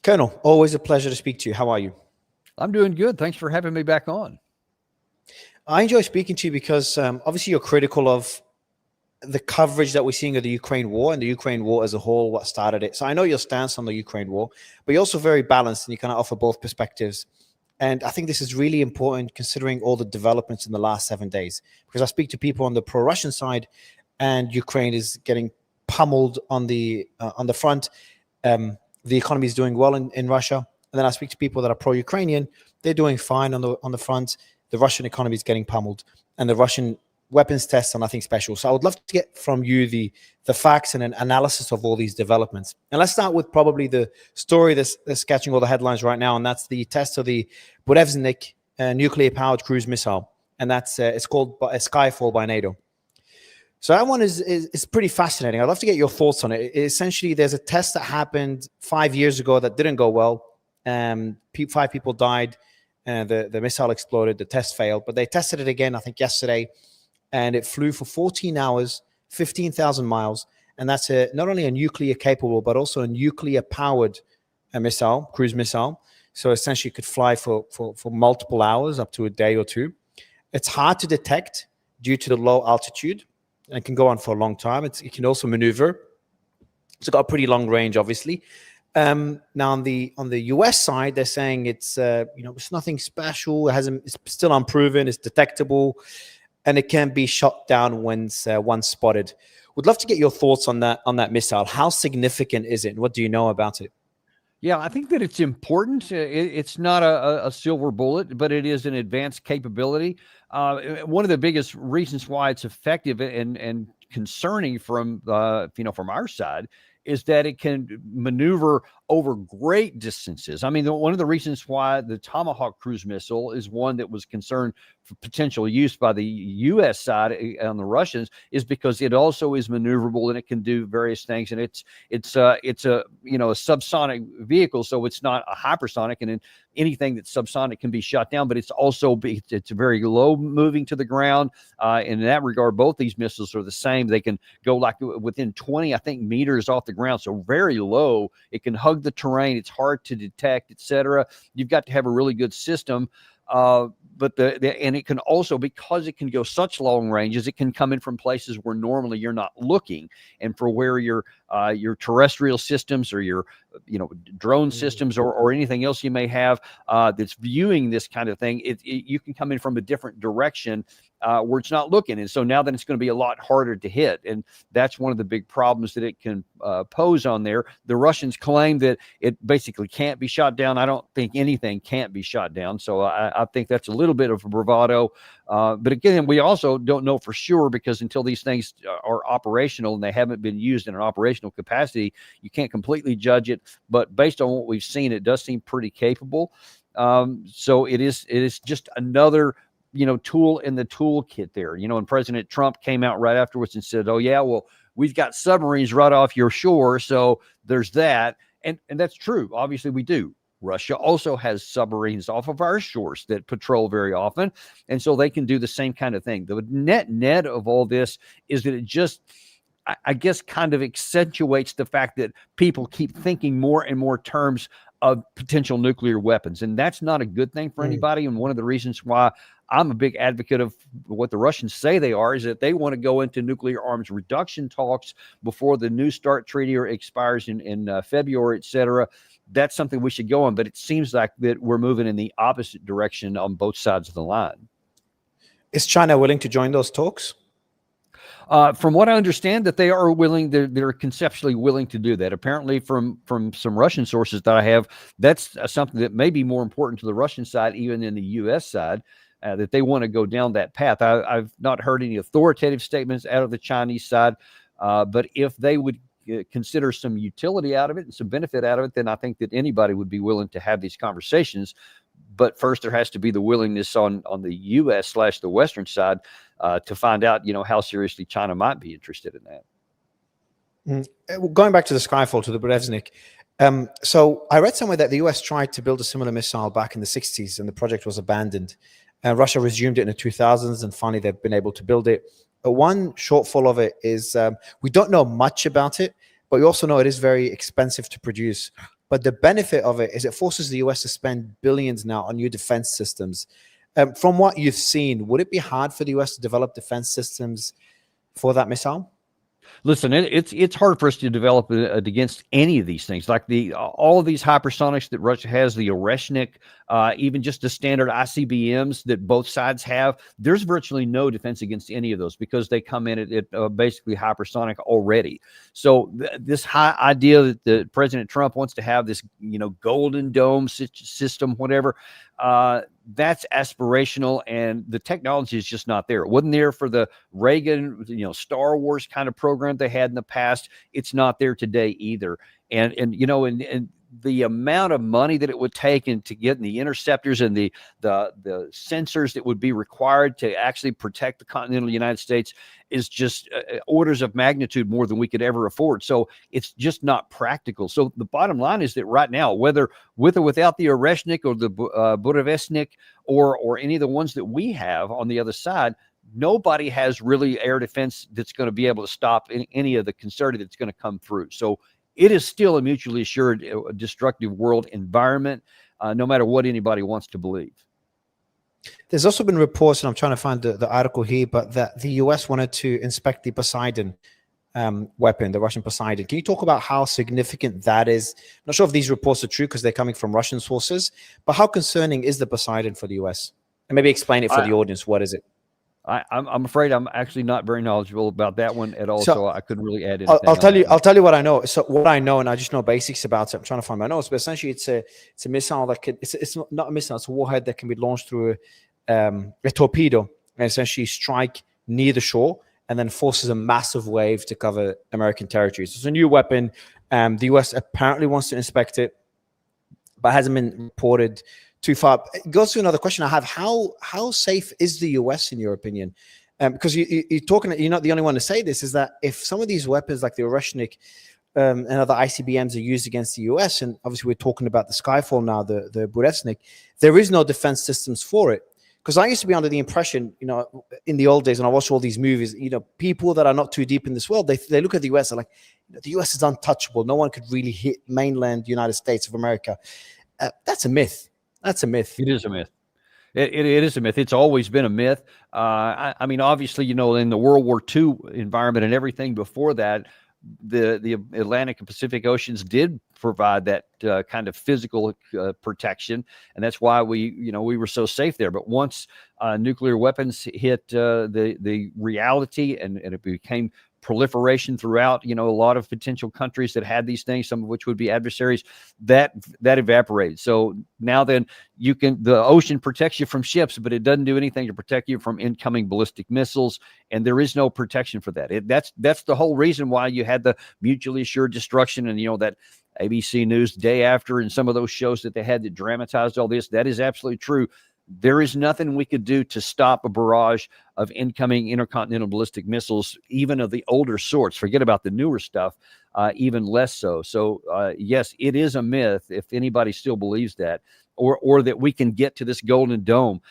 Colonel, always a pleasure to speak to you. How are you? I'm doing good. Thanks for having me back on. I enjoy speaking to you because obviously you're critical of the coverage that we're seeing of the Ukraine war and the Ukraine war as a whole, what started it. So I know your stance on the Ukraine war, but you're also very balanced and you kind of offer both perspectives. And I think this is really important considering all the developments in the last 7 days, because I speak to people on the pro-Russian side and Ukraine is getting pummeled on the front. The economy is doing well in Russia. And then I speak to people that are pro-Ukrainian. They're doing fine on the front. The Russian economy is getting pummeled, and the Russian weapons tests are nothing special. So I would love to get from you the facts and an analysis of all these developments. And let's start with probably the story that's catching all the headlines right now, and that's the test of the Burevestnik nuclear-powered cruise missile, and that's it's called Skyfall by NATO. So that one is pretty fascinating. I'd love to get your thoughts on it. Essentially, there's a test that happened 5 years ago that didn't go well. 5 people died. The missile exploded. The test failed. But they tested it again, I think, yesterday. And it flew for 14 hours, 15,000 miles. And that's not only a nuclear-capable, but also a nuclear-powered missile, cruise missile. So essentially, it could fly for multiple hours, up to a day or two. It's hard to detect due to the low altitude, and can go on for a long time. It can also maneuver. It's got a pretty long range, obviously. Now on the US side, they're saying it's it's nothing special. It's still unproven. It's detectable, and it can be shot down once spotted. Would love to get your thoughts on that missile. How significant is it? And what do you know about it? Yeah, I think that it's important. It's not a silver bullet, but it is an advanced capability. One of the biggest reasons why it's effective and concerning from from our side is that it can maneuver over great distances. I mean, one of the reasons why the Tomahawk cruise missile is one that was concerned for potential use by the U.S. side on the Russians is because it also is maneuverable and it can do various things. And it's a subsonic vehicle, so it's not a hypersonic. And anything that's subsonic can be shot down, but it's very low moving to the ground. In that regard, both these missiles are the same. They can go like within 20, I think, meters off the ground, so very low. It can hug the terrain. It's hard to detect, etc. You've got to have a really good system. But and it can also, because it can go such long ranges, it can come in from places where normally you're not looking, and for where your terrestrial systems or your drone systems or anything else you may have that's viewing this kind of thing, you can come in from a different direction where it's not looking. And so now then it's going to be a lot harder to hit. And that's one of the big problems that it can pose on there. The Russians claim that it basically can't be shot down. I don't think anything can't be shot down. So I think that's a little bit of a bravado. But again, we also don't know for sure, because until these things are operational and they haven't been used in an operational capacity, you can't completely judge it. But based on what we've seen, it does seem pretty capable. So it is just another tool in the toolkit there. And President Trump came out right afterwards and said, "Oh yeah, well, we've got submarines right off your shore, so there's that." And that's true. Obviously, we do. Russia also has submarines off of our shores that patrol very often, and so they can do the same kind of thing. The net of all this is that it just, I guess, kind of accentuates the fact that people keep thinking more and more terms of potential nuclear weapons, and that's not a good thing for anybody. And one of the reasons why I'm a big advocate of what the Russians say they are is that they want to go into nuclear arms reduction talks before the New START treaty expires in February, et cetera. That's something we should go on, but it seems like that we're moving in the opposite direction on both sides of the line. Is China willing to join those talks? From what I understand, that they are willing, they're conceptually willing to do that. Apparently, from some Russian sources that I have, that's something that may be more important to the Russian side, even in the U.S. side, that they want to go down that path. I've not heard any authoritative statements out of the Chinese side, but if they would consider some utility out of it and some benefit out of it, then I think that anybody would be willing to have these conversations. But first, there has to be the willingness on the U.S. / the Western side to find out, how seriously China might be interested in that. Going back to the Skyfall, to the Burevestnik. So I read somewhere that the U.S. tried to build a similar missile back in the 60s, and the project was abandoned. Russia resumed it in the 2000s, and finally they've been able to build it. One shortfall of it is we don't know much about it, but we also know it is very expensive to produce. But the benefit of it is it forces the US to spend billions now on new defense systems. From what you've seen, would it be hard for the US to develop defense systems for that missile? Listen, it's hard for us to develop against any of these things, like all of these hypersonics that Russia has, the Oreshnik, even just the standard ICBMs that both sides have. There's virtually no defense against any of those because they come in at basically hypersonic already. So this high idea that the President Trump wants to have this, golden dome system, whatever, that's aspirational, and the technology is just not there. It wasn't there for the Reagan, Star Wars kind of program they had in the past. It's not there today either. And the amount of money that it would take to get the interceptors and the sensors that would be required to actually protect the continental United States is just orders of magnitude more than we could ever afford. So it's just not practical. So the bottom line is that right now, whether with or without the Oreshnik or the Burevestnik or any of the ones that we have on the other side, nobody has really air defense that's going to be able to stop any of the concerted that's going to come through. So it is still a mutually assured destructive world environment, no matter what anybody wants to believe. There's also been reports, and I'm trying to find the article here, but that the US wanted to inspect the Poseidon weapon, the Russian Poseidon. Can you talk about how significant that is? I'm not sure if these reports are true because they're coming from Russian sources, but how concerning is the Poseidon for the US? And maybe explain it for the audience. What is it? I'm afraid I'm actually not very knowledgeable about that one at all, so I couldn't really add anything. I'll tell you what I know. So what I know, and I just know basics about it. I'm trying to find my notes, but essentially it's a missile that can. It's not a missile. It's a warhead that can be launched through a torpedo and essentially strike near the shore, and then forces a massive wave to cover American territory. So it's a new weapon. The US apparently wants to inspect it, but hasn't been reported too far. It goes to another question I have. How safe is the US in your opinion? Because you're talking, you're not the only one to say this, is that if some of these weapons like the Oreshnik and other ICBMs are used against the US, and obviously we're talking about the Skyfall now, the Burevestnik, there is no defense systems for it. Because I used to be under the impression, in the old days when I watched all these movies, people that are not too deep in this world, they look at the US, they're like, the US is untouchable. No one could really hit mainland United States of America. That's a myth. That's a myth. It is a myth. It is a myth. It's always been a myth. I mean, obviously, in the World War II environment and everything before that, the Atlantic and Pacific Oceans did provide that kind of physical protection, and that's why we were so safe there. But once nuclear weapons hit the reality and it became proliferation throughout, a lot of potential countries that had these things, some of which would be adversaries, that evaporated. So now then the ocean protects you from ships, but it doesn't do anything to protect you from incoming ballistic missiles. And there is no protection for that. That's the whole reason why you had the mutually assured destruction and, that ABC News Day After and some of those shows that they had that dramatized all this. That is absolutely true. There is nothing we could do to stop a barrage of incoming intercontinental ballistic missiles, even of the older sorts. Forget about the newer stuff, even less so. So, yes, it is a myth if anybody still believes that, or that we can get to this golden dome.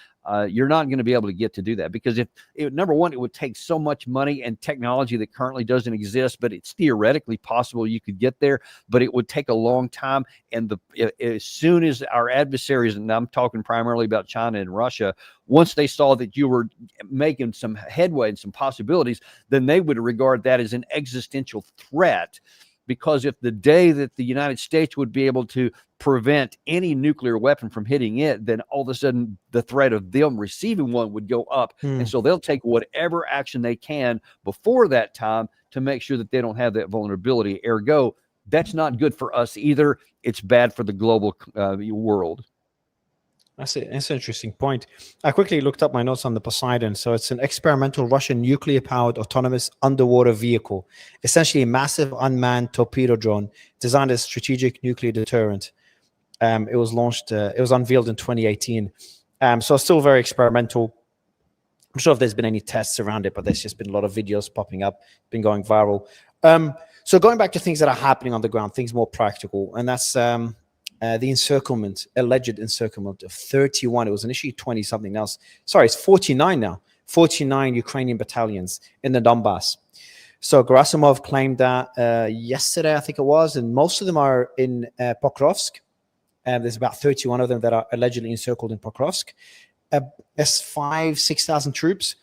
You're not going to be able to get to do that because number one, it would take so much money and technology that currently doesn't exist, but it's theoretically possible you could get there, but it would take a long time. And as soon as our adversaries, and I'm talking primarily about China and Russia, once they saw that you were making some headway and some possibilities, then they would regard that as an existential threat. Because if the day that the United States would be able to prevent any nuclear weapon from hitting it, then all of a sudden the threat of them receiving one would go up. And so they'll take whatever action they can before that time to make sure that they don't have that vulnerability. Ergo, that's not good for us either. It's bad for the global world. That's an interesting point. I quickly looked up my notes on the Poseidon. So it's an experimental Russian nuclear-powered autonomous underwater vehicle, essentially a massive unmanned torpedo drone designed as strategic nuclear deterrent. It was unveiled in 2018. So it's still very experimental. I'm sure if there's been any tests around it, but there's just been a lot of videos popping up, been going viral. So going back to things that are happening on the ground, things more practical, and that's the encirclement, alleged encirclement of 31. It was initially 20 something else. Sorry, it's 49 now. 49 Ukrainian battalions in the Donbas. So Gerasimov claimed that yesterday, I think it was, and most of them are in Pokrovsk. There's about 31 of them that are allegedly encircled in Pokrovsk. That's 6,000 troops.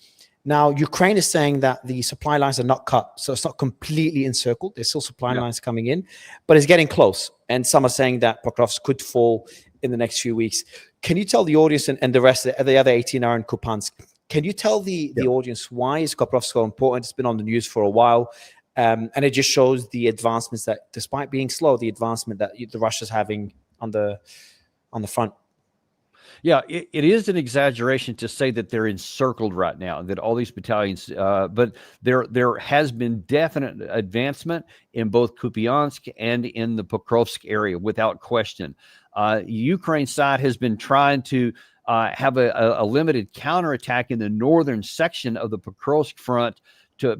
Now, Ukraine is saying that the supply lines are not cut, so it's not completely encircled. There's still supply lines coming in, but it's getting close. And some are saying that Pokrovsk could fall in the next few weeks. Can you tell the audience and the rest of the other 18 are in Kupiansk? Can you tell the audience why is Pokrovsk so important? It's been on the news for a while, and it just shows the advancements that, despite being slow, the advancement that the Russia's having on the front. Yeah, it is an exaggeration to say that they're encircled right now, that all these battalions, but there has been definite advancement in both Kupiansk and in the Pokrovsk area, without question. Ukraine side has been trying to have a limited counterattack in the northern section of the Pokrovsk front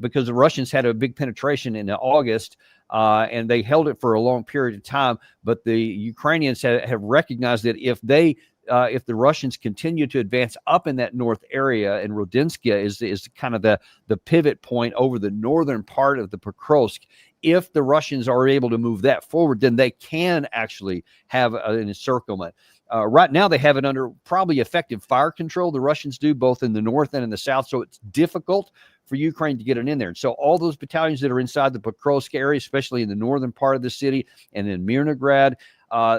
because the Russians had a big penetration in August, and they held it for a long period of time. But the Ukrainians have recognized that if the Russians continue to advance up in that north area, and Rodinska is kind of the pivot point over the northern part of the Pokrovsk, if the Russians are able to move that forward, then they can actually have an encirclement. Right now, they have it under probably effective fire control. The Russians do, both in the north and in the south, so it's difficult for Ukraine to get it in there. And so all those battalions that are inside the Pokrovsk area, especially in the northern part of the city and in Mirnograd,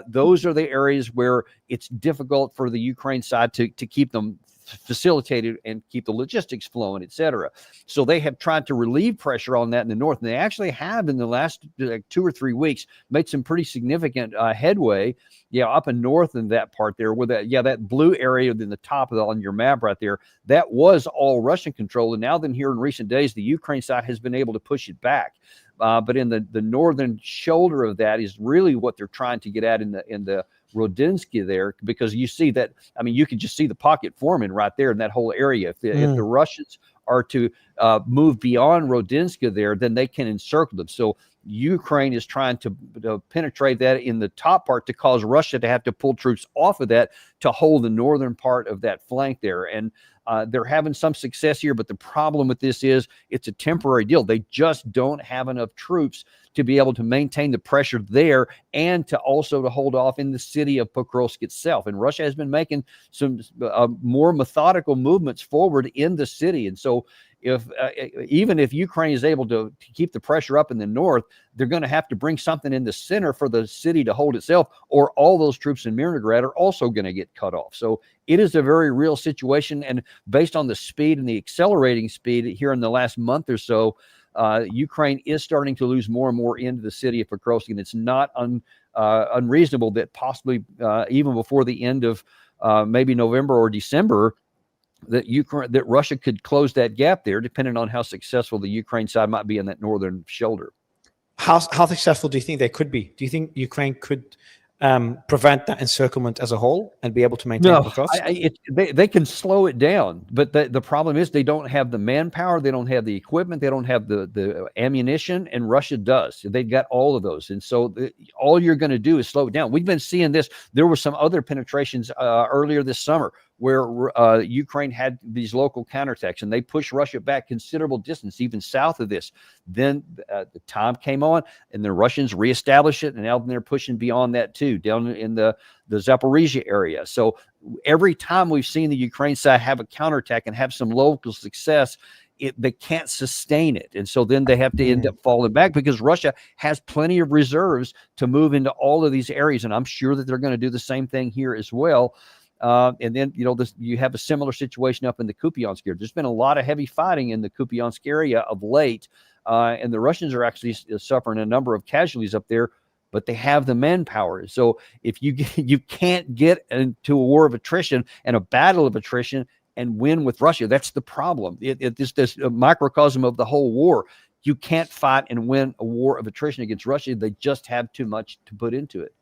those are the areas where it's difficult for the Ukraine side to keep them facilitated and keep the logistics flowing, et cetera. So they have tried to relieve pressure on that in the north. And they actually have, in the last 2 or 3 weeks, made some pretty significant headway. Yeah, up and north in that part there, where that blue area in the top of on your map right there, that was all Russian control. And now then, here in recent days, the Ukraine side has been able to push it back. But in the northern shoulder of that is really what they're trying to get at in the Rodinsky there, because you see that, I mean, you can just see the pocket forming right there in that whole area. If the Russians are to move beyond Rodinska there, then they can encircle them. So Ukraine is trying to penetrate that in the top part to cause Russia to have to pull troops off of that to hold the northern part of that flank there. And they're having some success here, but the problem with this is it's a temporary deal. They just don't have enough troops to be able to maintain the pressure there and to also to hold off in the city of Pokrovsk itself. And Russia has been making some more methodical movements forward in the city. And so even if Ukraine is able to keep the pressure up in the north, they're going to have to bring something in the center for the city to hold itself, or all those troops in Mirnograd are also going to get cut off. So it is a very real situation. And based on the speed and the accelerating speed here in the last month or so, Ukraine is starting to lose more and more into the city of Pokrovsk. And it's not unreasonable that possibly even before the end of maybe November or December, that Russia could close that gap there, depending on how successful the Ukraine side might be in that northern shoulder. How successful do you think they could be? Do you think Ukraine could prevent that encirclement as a whole and be able to maintain Pokrovsk? They can slow it down, but the problem is they don't have the manpower, they don't have the equipment, they don't have the ammunition, and Russia does. They've got all of those, and so all you're going to do is slow it down. We've been seeing this. There were some other penetrations earlier this summer where Ukraine had these local counterattacks, and they pushed Russia back considerable distance, even south of this. Then the time came on, and the Russians reestablished it, and now they're pushing beyond that too, down in the Zaporizhia area. So every time we've seen the Ukraine side have a counterattack and have some local success, they can't sustain it. And so then they have to end up falling back, because Russia has plenty of reserves to move into all of these areas. And I'm sure that they're going to do the same thing here as well. And then, you have a similar situation up in the Kupiansk area. There's been a lot of heavy fighting in the Kupiansk area of late, and the Russians are actually suffering a number of casualties up there, but they have the manpower. So if you can't get into a war of attrition and a battle of attrition and win with Russia, that's the problem. It's this microcosm of the whole war. You can't fight and win a war of attrition against Russia. They just have too much to put into it.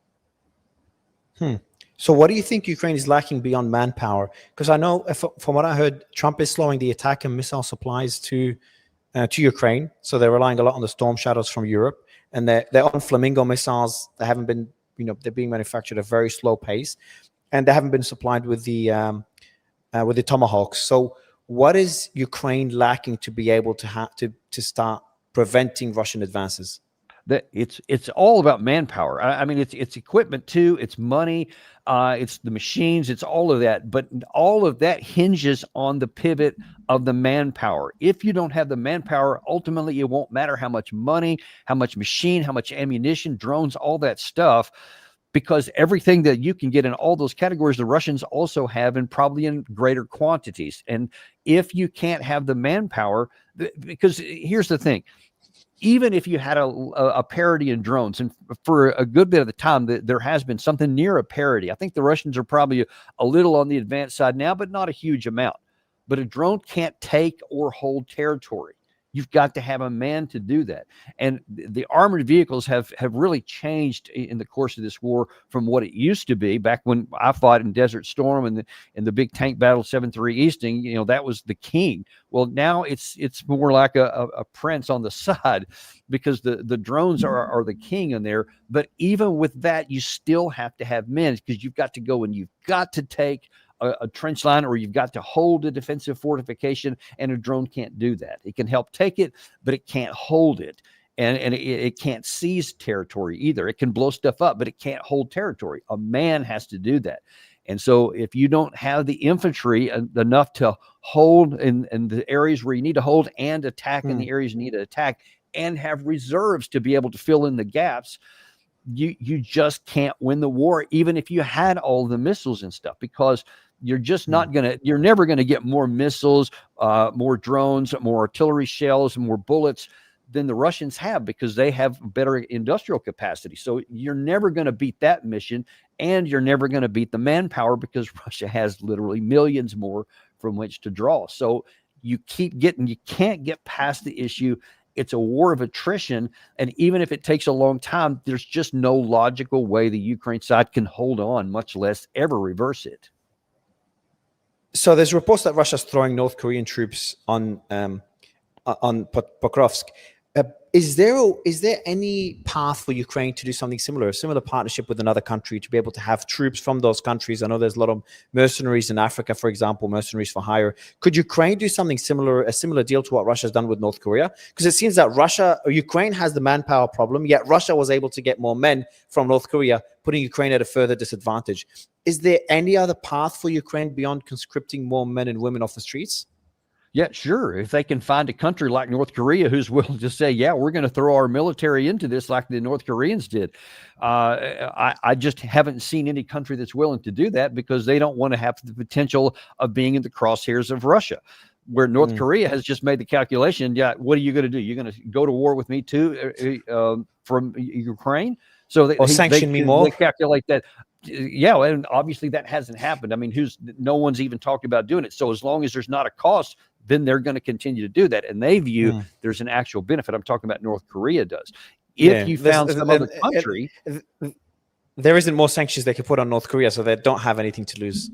So what do you think Ukraine is lacking beyond manpower? Because I know, from what I heard, Trump is slowing the attack and missile supplies to Ukraine. So they're relying a lot on the Storm Shadows from Europe. And their own Flamingo missiles, they haven't been, they're being manufactured at a very slow pace. And they haven't been supplied with the Tomahawks. So what is Ukraine lacking to be able to start preventing Russian advances? That it's all about manpower. I mean, it's equipment too, it's money, it's the machines, it's all of that. But all of that hinges on the pivot of the manpower. If you don't have the manpower, ultimately it won't matter how much money, how much machine, how much ammunition, drones, all that stuff, because everything that you can get in all those categories, the Russians also have, and probably in greater quantities. And if you can't have the manpower, because here's the thing, even if you had a parity in drones, and for a good bit of the time, there has been something near a parity. I think the Russians are probably a little on the advanced side now, but not a huge amount. But a drone can't take or hold territory. You've got to have a man to do that. And the armored vehicles have really changed in the course of this war from what it used to be. Back when I fought in Desert Storm and the big tank battle 7-3 Easting, you know, that was the king. Well, now it's more like a prince on the side, because the drones are the king in there. But even with that, you still have to have men, because you've got to go and you've got to take a trench line, or you've got to hold a defensive fortification, and a drone can't do that. It can help take it, but it can't hold it. And it can't seize territory either. It can blow stuff up, but it can't hold territory. A man has to do that. And so if you don't have the infantry enough to hold in the areas where you need to hold, and attack in the areas you need to attack, and have reserves to be able to fill in the gaps, you just can't win the war, even if you had all the missiles and stuff, because you're just not you're never going to get more missiles, more drones, more artillery shells, more bullets than the Russians have, because they have better industrial capacity. So you're never going to beat that mission, and you're never going to beat the manpower, because Russia has literally millions more from which to draw. So you can't get past the issue. It's a war of attrition. And even if it takes a long time, there's just no logical way the Ukraine side can hold on, much less ever reverse it. So there's reports that Russia's throwing North Korean troops on Pokrovsk. Is there any path for Ukraine to do something similar, a similar partnership with another country, to be able to have troops from those countries? I know there's a lot of mercenaries in Africa, for example, mercenaries for hire. Could Ukraine do something similar, a similar deal to what Russia's done with North Korea? Because it seems that Ukraine has the manpower problem, yet Russia was able to get more men from North Korea, putting Ukraine at a further disadvantage. Is there any other path for Ukraine beyond conscripting more men and women off the streets? Yeah, sure. If they can find a country like North Korea who's willing to say, yeah, we're going to throw our military into this like the North Koreans did. I just haven't seen any country that's willing to do that, because they don't want to have the potential of being in the crosshairs of Russia, where North Korea has just made the calculation. Yeah, what are you going to do? You're going to go to war with me too from Ukraine? So they sanction me more? They calculate that. Yeah, and obviously that hasn't happened. I mean, no one's even talked about doing it. So as long as there's not a cost, then they're going to continue to do that. And they view there's an actual benefit. I'm talking about North Korea does. If you found some other country. There isn't more sanctions they could put on North Korea, so they don't have anything to lose.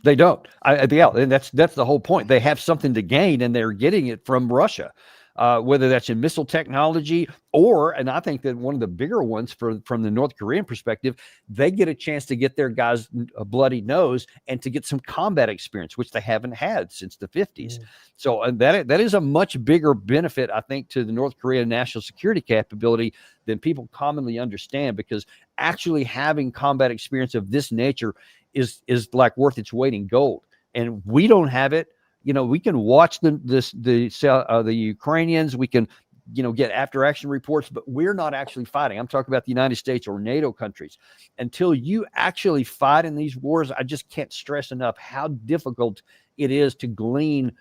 They don't. And that's the whole point. They have something to gain, and they're getting it from Russia. Whether that's in missile technology, and I think that one of the bigger ones from the North Korean perspective, they get a chance to get their guys a bloody nose and to get some combat experience, which they haven't had since the 50s. So that is a much bigger benefit, I think, to the North Korean national security capability than people commonly understand, because actually having combat experience of this nature is like worth its weight in gold. And we don't have it. You know, we can watch the Ukrainians. We can, get after action reports, but we're not actually fighting. I'm talking about the United States or NATO countries. Until you actually fight in these wars, I just can't stress enough how difficult it is to glean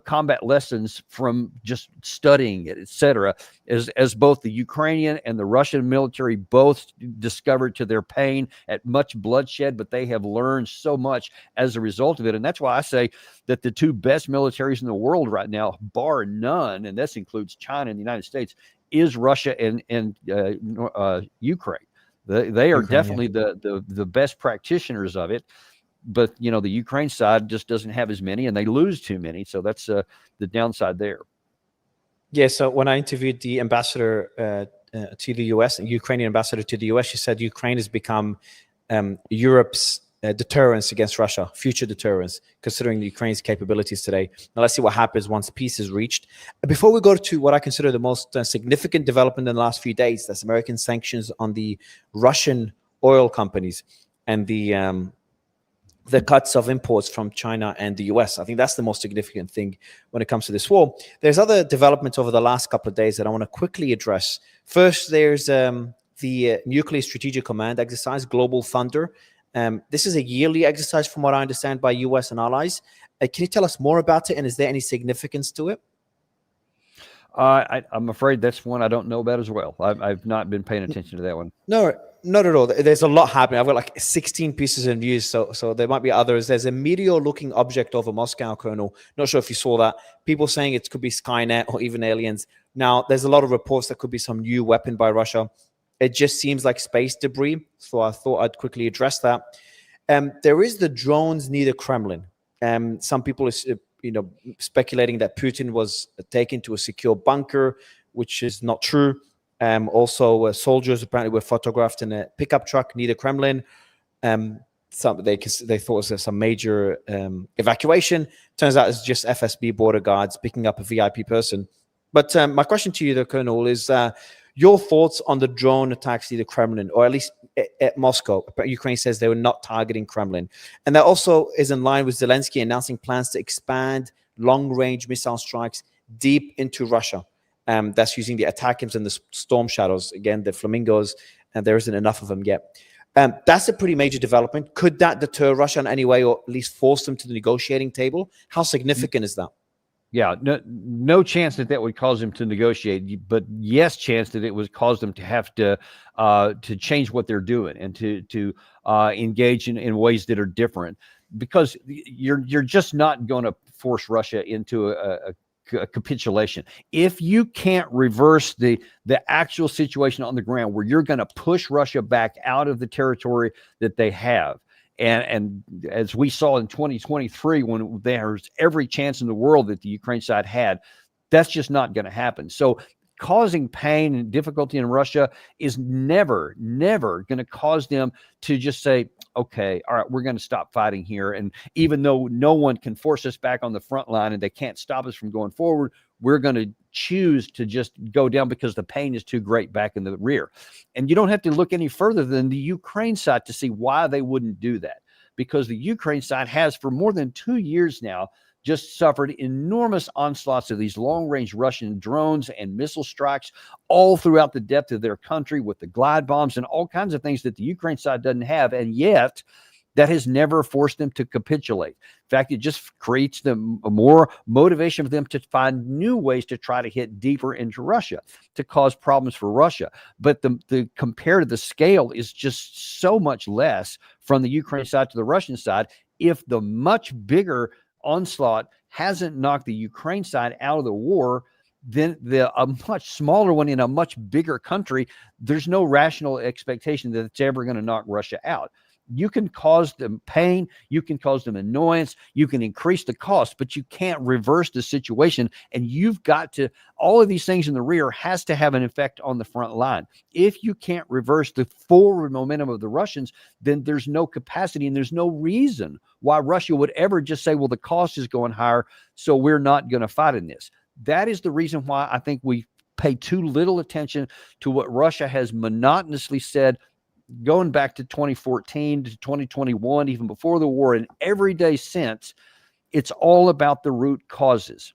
combat lessons from just studying it, etc. As both the Ukrainian and the Russian military both discovered to their pain at much bloodshed, but they have learned so much as a result of it. And that's why I say that the two best militaries in the world right now, bar none, and this includes China and the United States, is Russia and Ukraine. They are definitely the best practitioners of it. But, the Ukraine side just doesn't have as many, and they lose too many. So that's the downside there. Yeah. So when I interviewed the ambassador to the US, the Ukrainian ambassador to the US, she said Ukraine has become Europe's deterrence against Russia, future deterrence, considering the Ukraine's capabilities today. Now, let's see what happens once peace is reached. Before we go to what I consider the most significant development in the last few days, that's American sanctions on the Russian oil companies and the cuts of imports from China and the US. I think that's the most significant thing when it comes to this war. There's other developments over the last couple of days that I want to quickly address. First, there's the Nuclear Strategic Command exercise, Global Thunder. This is a yearly exercise, from what I understand, by US and allies. Can you tell us more about it, and is there any significance to it? I'm afraid that's one I don't know about as well. I've not been paying attention to that one. No, not at all. There's a lot happening. I've got like 16 pieces of news, so there might be others. There's a meteor-looking object over Moscow, Colonel. Not sure if you saw that. People saying it could be Skynet or even aliens. Now, there's a lot of reports that could be some new weapon by Russia. It just seems like space debris, so I thought I'd quickly address that. There is the drones near the Kremlin. Some people are speculating that Putin was taken to a secure bunker, which is not true. Also, soldiers apparently were photographed in a pickup truck near the Kremlin. They thought it was some major evacuation. Turns out it's just FSB border guards picking up a VIP person. But my question to you, though, Colonel, is your thoughts on the drone attacks near the Kremlin, or at least at Moscow. Ukraine says they were not targeting Kremlin. And that also is in line with Zelensky announcing plans to expand long-range missile strikes deep into Russia. That's using the ATACMS and the Storm Shadows, again, the Flamingos, and there isn't enough of them yet. That's a pretty major development. Could that deter Russia in any way, or at least force them to the negotiating table? How significant is that? Yeah, no chance that would cause them to negotiate, but yes, chance that it would cause them to have to change what they're doing and to engage in ways that are different, because you're just not going to force Russia into a capitulation. If you can't reverse the actual situation on the ground where you're going to push Russia back out of the territory that they have. And as we saw in 2023, when there's every chance in the world that the Ukraine side had, that's just not going to happen. So causing pain and difficulty in Russia is never going to cause them to just say, okay, all right, we're going to stop fighting here. And even though no one can force us back on the front line and they can't stop us from going forward, we're going to choose to just go down because the pain is too great back in the rear. And you don't have to look any further than the Ukraine side to see why they wouldn't do that, because the Ukraine side has for more than 2 years now just suffered enormous onslaughts of these long-range Russian drones and missile strikes all throughout the depth of their country with the glide bombs and all kinds of things that the Ukraine side doesn't have. And yet that has never forced them to capitulate. In fact, it just creates more motivation for them to find new ways to try to hit deeper into Russia, to cause problems for Russia. But the compared to the scale is just so much less from the Ukraine side to the Russian side. If the much bigger onslaught hasn't knocked the Ukraine side out of the war, then a much smaller one in a much bigger country, there's no rational expectation that it's ever going to knock Russia out. You can cause them pain, you can cause them annoyance, you can increase the cost, but you can't reverse the situation. And you've got to, all of these things in the rear has to have an effect on the front line. If you can't reverse the forward momentum of the Russians, then there's no capacity and there's no reason why Russia would ever just say, well, the cost is going higher, so we're not going to fight in this. That is the reason why I think we pay too little attention to what Russia has monotonously said going back to 2014 to 2021, even before the war, and every day since. It's all about the root causes.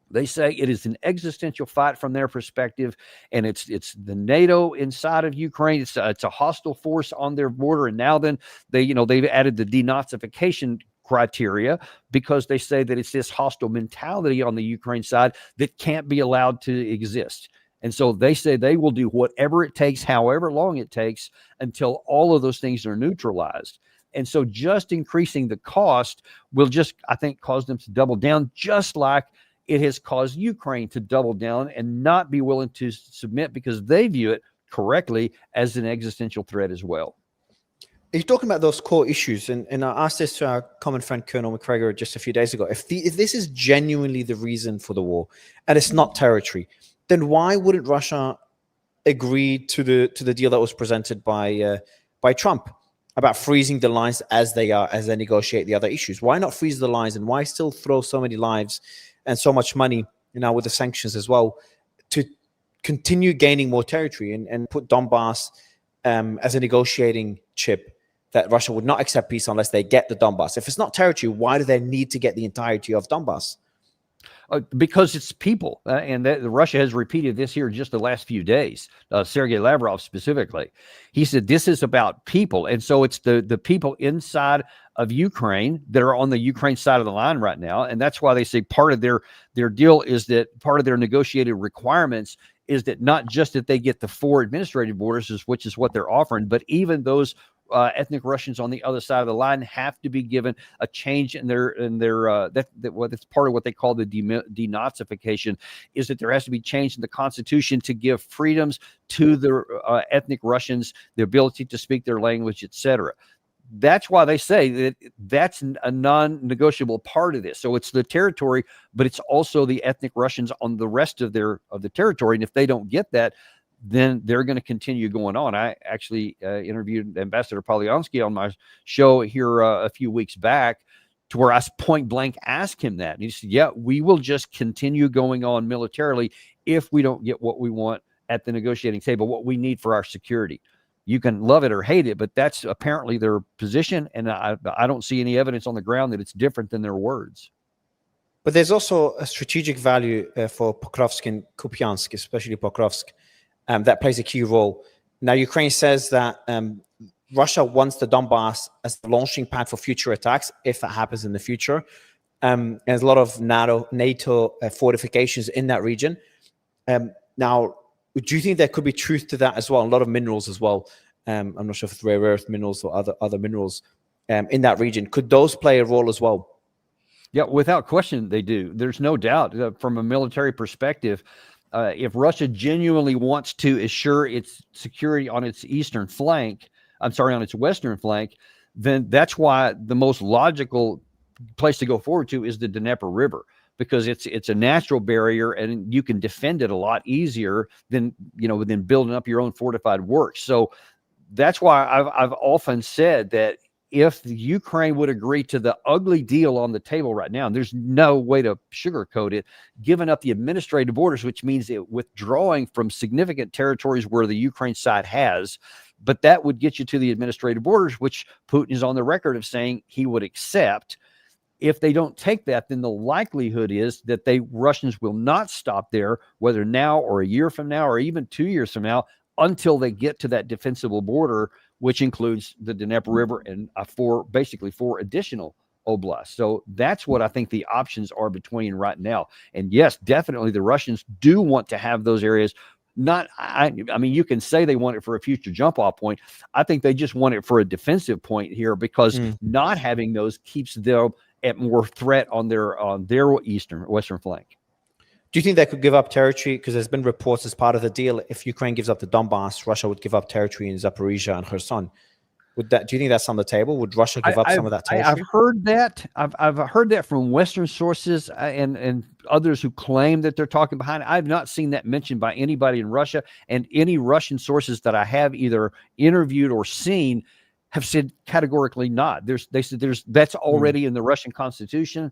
They say it is an existential fight from their perspective, and it's the NATO inside of Ukraine. It's a hostile force on their border, and now then they've added the denazification criteria because they say that it's this hostile mentality on the Ukraine side that can't be allowed to exist. And so they say they will do whatever it takes, however long it takes, until all of those things are neutralized. And so just increasing the cost will just, I think, cause them to double down, just like it has caused Ukraine to double down and not be willing to submit because they view it correctly as an existential threat as well. You're talking about those core issues, and I asked this to our common friend Colonel McGregor just a few days ago. If this is genuinely the reason for the war, and it's not territory, then why wouldn't Russia agree to the deal that was presented by Trump? about freezing the lines as they negotiate the other issues. Why not freeze the lines, and why still throw so many lives and so much money now with the sanctions as well to continue gaining more territory and put Donbas as a negotiating chip that Russia would not accept peace unless they get the Donbas? If it's not territory, why do they need to get the entirety of Donbas? Because it's people, and Russia has repeated this here just the last few days. Sergei Lavrov specifically, he said this is about people, and so it's the people inside of Ukraine that are on the Ukraine side of the line right now, and that's why they say part of their deal is that part of their negotiated requirements is that not just that they get the 4 administrative borders, which is what they're offering, but even those ethnic Russians on the other side of the line have to be given a change in their that's part of what they call the denazification, is that there has to be change in the constitution to give freedoms to the ethnic Russians, the ability to speak their language, etc. That's why they say that that's a non-negotiable part of this. So it's the territory, but it's also the ethnic Russians on the rest of the territory. And if they don't get that, then they're going to continue going on. I actually interviewed Ambassador Polyansky on my show here a few weeks back, to where I point blank asked him that. And he said, yeah, we will just continue going on militarily if we don't get what we want at the negotiating table, what we need for our security. You can love it or hate it, but that's apparently their position. And I don't see any evidence on the ground that it's different than their words. But there's also a strategic value for Pokrovsk and Kupiansk, especially Pokrovsk. That plays a key role. Now, Ukraine says that Russia wants the Donbas as the launching pad for future attacks, if that happens in the future. There's a lot of NATO fortifications in that region. Now, do you think there could be truth to that as well? A lot of minerals as well. I'm not sure if it's rare earth minerals or other minerals in that region. Could those play a role as well? Yeah, without question, they do. There's no doubt from a military perspective. If Russia genuinely wants to assure its security on its eastern flank, on its western flank, then that's why the most logical place to go forward to is the Dnieper River, because it's a natural barrier and you can defend it a lot easier than building up your own fortified works. So that's why I've often said that if the Ukraine would agree to the ugly deal on the table right now, and there's no way to sugarcoat it, giving up the administrative borders, which means it withdrawing from significant territories where the Ukraine side has, but that would get you to the administrative borders, which Putin is on the record of saying he would accept. If they don't take that, then the likelihood is that Russians will not stop there, whether now or a year from now or even 2 years from now, until they get to that defensible border, which includes the Dnieper River and basically four additional oblasts. So that's what I think the options are between right now. And yes, definitely the Russians do want to have those areas. I mean, you can say they want it for a future jump off point. I think they just want it for a defensive point here, because not having those keeps them at more threat on their western flank. Do you think they could give up territory? Because there's been reports as part of the deal, if Ukraine gives up the Donbas, Russia would give up territory in Zaporizhia and Kherson. Do you think that's on the table? Would Russia give up some of that territory? I've heard that. I've heard that from Western sources and others who claim that they're talking behind it. I've not seen that mentioned by anybody in Russia, and any Russian sources that I have either interviewed or seen have said categorically not. They said that's already in the Russian constitution.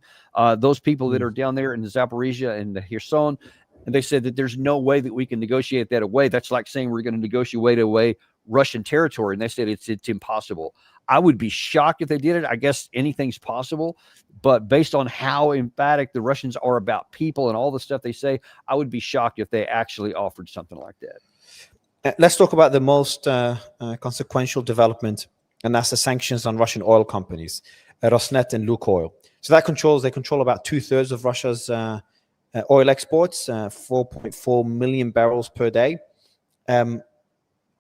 Those people that are down there in the Zaporizhia and the Kherson, and they said that there's no way that we can negotiate that away. That's like saying we're going to negotiate away Russian territory, and they said it's impossible. I would be shocked if they did it. I guess anything's possible, but based on how emphatic the Russians are about people and all the stuff they say, I would be shocked if they actually offered something like that. Let's talk about the most consequential development, and that's the sanctions on Russian oil companies, Rosneft and Lukoil. So they control about 2/3 of Russia's oil exports, 4.4 million barrels per day.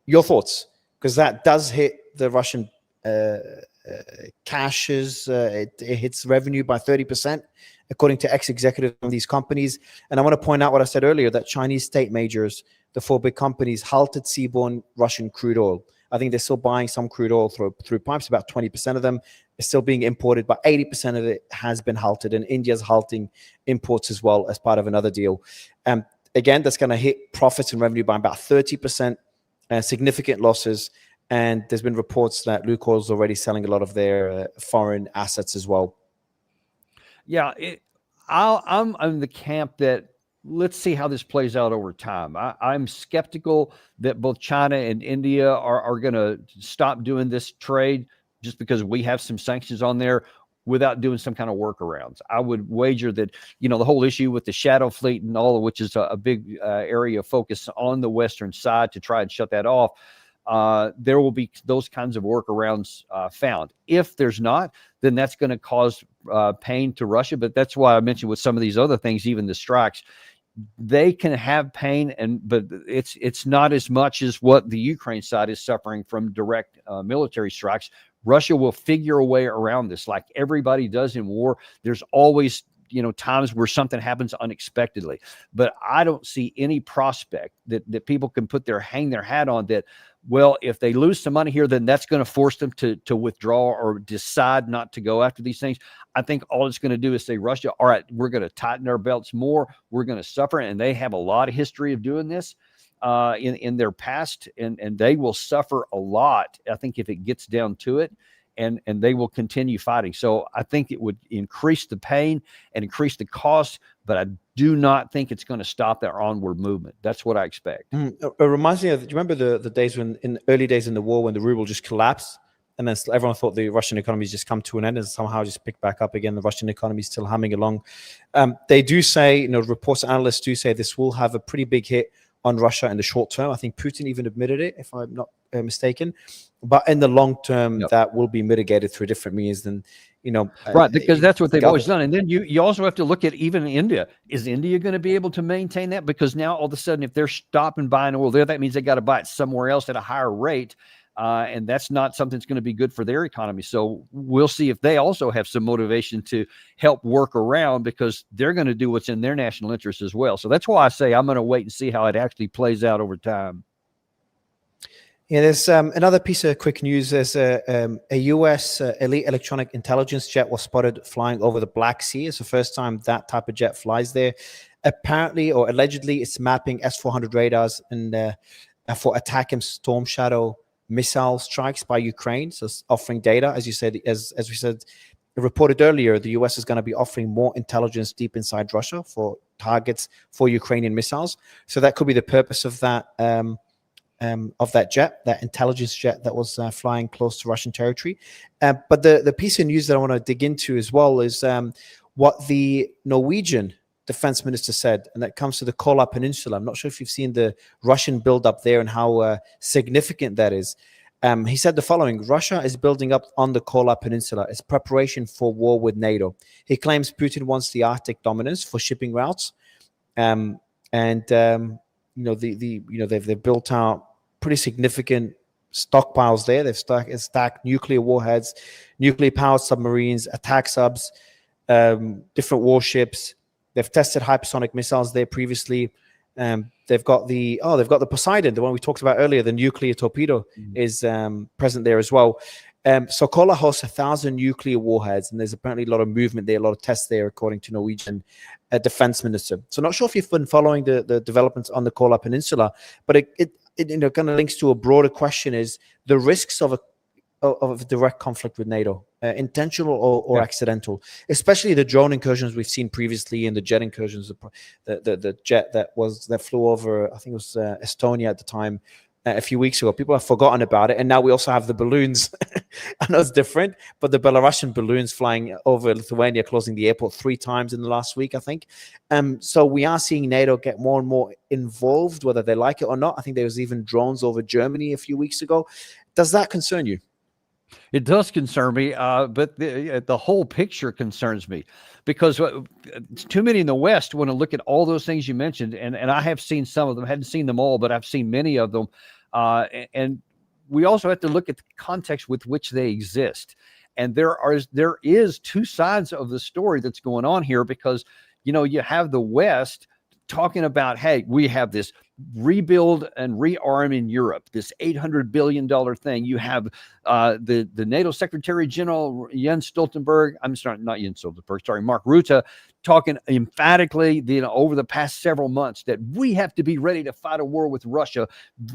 Your thoughts? Because that does hit the Russian caches. It hits revenue by 30%, according to ex-executives of these companies. And I want to point out what I said earlier, that Chinese state majors, the four big companies, halted seaborne Russian crude oil. I think they're still buying some crude oil through pipes. About 20% of them is still being imported, but 80% of it has been halted. And India's halting imports as well as part of another deal. Again, that's going to hit profits and revenue by about 30%, significant losses. And there's been reports that Lukoil is already selling a lot of their foreign assets as well. Yeah, I'm in the camp that let's see how this plays out over time. I'm skeptical that both China and India are going to stop doing this trade just because we have some sanctions on there without doing some kind of workarounds. I would wager that, the whole issue with the shadow fleet and all of which is a big area of focus on the Western side to try and shut that off. There will be those kinds of workarounds found. If there's not, then that's going to cause pain to Russia. But that's why I mentioned with some of these other things, even the strikes, they can have pain, but it's not as much as what the Ukraine side is suffering from direct military strikes. Russia will figure a way around this, like everybody does in war. There's always times where something happens unexpectedly, but I don't see any prospect that people can hang their hat on that. Well, if they lose some money here, then that's going to force them to withdraw or decide not to go after these things. I think all it's going to do is say, Russia, all right, we're going to tighten our belts more. We're going to suffer. And they have a lot of history of doing this in their past, and they will suffer a lot, I think, if it gets down to it. And they will continue fighting. So I think it would increase the pain and increase the cost, but I do not think it's going to stop their onward movement. That's what I expect. It reminds me of, do you remember the days when, in early days in the war, when the ruble just collapsed and then everyone thought the Russian economy's just come to an end and somehow just picked back up again? The Russian economy is still humming along. They do say, reports, analysts do say this will have a pretty big hit on Russia in the short term. I think Putin even admitted it, if I'm not mistaken. But in the long term, that will be mitigated through different means than, right, because that's what they've always done. And then you also have to look at even India. Is India going to be able to maintain that? Because now all of a sudden, if they're stopping buying oil there, that means they got to buy it somewhere else at a higher rate. And that's not something that's going to be good for their economy. So we'll see if they also have some motivation to help work around, because they're going to do what's in their national interest as well. So that's why I say I'm going to wait and see how it actually plays out over time. Yeah, there's another piece of quick news. There's a U.S. Elite electronic intelligence jet was spotted flying over the Black Sea. It's the first time that type of jet flies there. Apparently, or allegedly, it's mapping S-400 radars and for attack and Storm Shadow missile strikes by Ukraine. So it's offering data, as you said, as we said, reported earlier, the U.S. is going to be offering more intelligence deep inside Russia for targets for Ukrainian missiles. So that could be the purpose of that. Of that jet, that intelligence jet that was flying close to Russian territory. But the piece of news that I want to dig into as well is what the Norwegian defense minister said, and that comes to the Kola Peninsula. I'm not sure if you've seen the Russian buildup there and how significant that is. He said the following: Russia is building up on the Kola Peninsula. It's preparation for war with NATO. He claims Putin wants the Arctic dominance for shipping routes. They've built out pretty significant stockpiles there. They've stacked nuclear warheads, nuclear powered submarines, attack subs, different warships. They've tested hypersonic missiles there previously. They've got the Poseidon, the one we talked about earlier. The nuclear torpedo is present there as well. So Kola hosts 1,000 nuclear warheads, and there's apparently a lot of movement there, a lot of tests there, according to Norwegian defense minister. So not sure if you've been following the developments on the Kola Peninsula, but it kind of links to a broader question: is the risks of a direct conflict with NATO, intentional or accidental, especially the drone incursions we've seen previously and the jet incursions, the jet that flew over, I think it was Estonia at the time, a few weeks ago. People have forgotten about it, and now we also have the balloons. I know it's different, but the Belarusian balloons flying over Lithuania, closing the airport 3 times in the last week, I think. So we are seeing NATO get more and more involved, whether they like it or not. I think there was even drones over Germany a few weeks ago. Does that concern you? It does concern me, but the whole picture concerns me, because too many in the West want to look at all those things you mentioned, and I have seen some of them. I haven't seen them all, but I've seen many of them. And we also have to look at the context with which they exist. And there is 2 sides of the story that's going on here, because, you have the West talking about, hey, we have this rebuild and rearm in Europe, this $800 billion thing. You have the NATO Secretary General Jens Stoltenberg, I'm sorry, not Jens Stoltenberg, sorry, Mark Rutte, talking emphatically, over the past several months that we have to be ready to fight a war with Russia,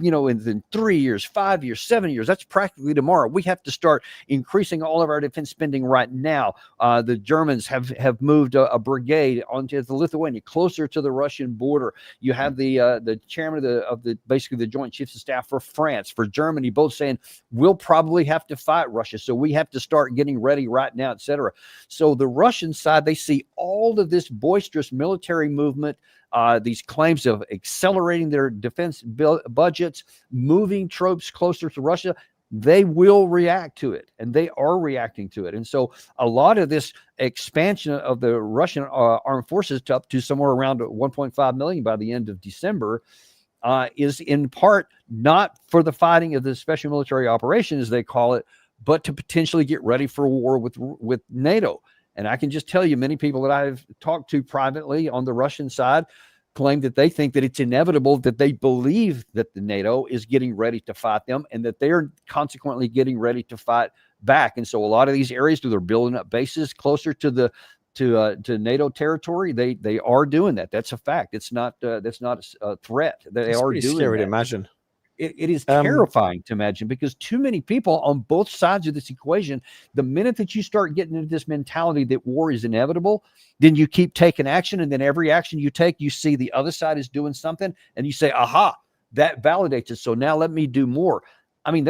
in 3 years, 5 years, 7 years. That's practically tomorrow. We have to start increasing all of our defense spending right now. The Germans have moved a brigade onto the Lithuania, closer to the Russian border. You have the chairman of the basically the Joint Chiefs of Staff for France, for Germany, both saying we'll probably have to fight Russia, so we have to start getting ready right now, etc. So the Russian side, they see all of this boisterous military movement, these claims of accelerating their defense budgets, moving troops closer to Russia. They will react to it, and they are reacting to it. And so a lot of this expansion of the Russian armed forces up to somewhere around 1.5 million by the end of December is in part not for the fighting of the special military operation, as they call it, but to potentially get ready for a war with NATO. And I can just tell you, many people that I've talked to privately on the Russian side claim that they think that it's inevitable, that they believe that the NATO is getting ready to fight them, and that they're consequently getting ready to fight back. And so a lot of these areas where they're building up bases closer to NATO territory, they are doing that. That's a fact. That's not a threat. They are doing scary that. to imagine. It is terrifying to imagine, because too many people on both sides of this equation, the minute that you start getting into this mentality that war is inevitable, then you keep taking action. And then every action you take, you see the other side is doing something, and you say, aha, that validates it. So now let me do more. I mean,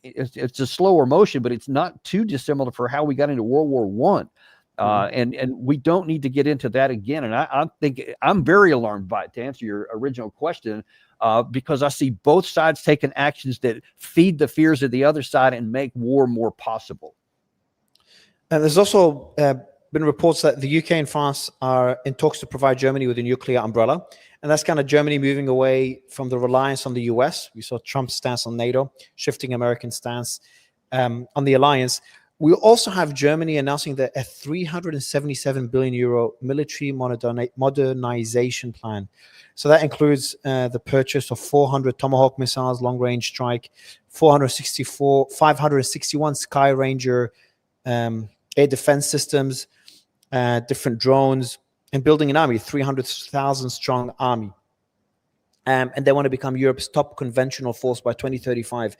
it's a slower motion, but it's not too dissimilar for how we got into World War I. And we don't need to get into that again. And I think I'm very alarmed by it, to answer your original question, because I see both sides taking actions that feed the fears of the other side and make war more possible. And there's also been reports that the UK and France are in talks to provide Germany with a nuclear umbrella. And that's kind of Germany moving away from the reliance on the US. We saw Trump's stance on NATO, shifting American stance on the alliance. We also have Germany announcing that a 377 billion euro military modernization plan. So that includes the purchase of 400 Tomahawk missiles, long-range strike, 561 Sky Ranger air defense systems, different drones, and building an army, 300,000 strong army. And they want to become Europe's top conventional force by 2035.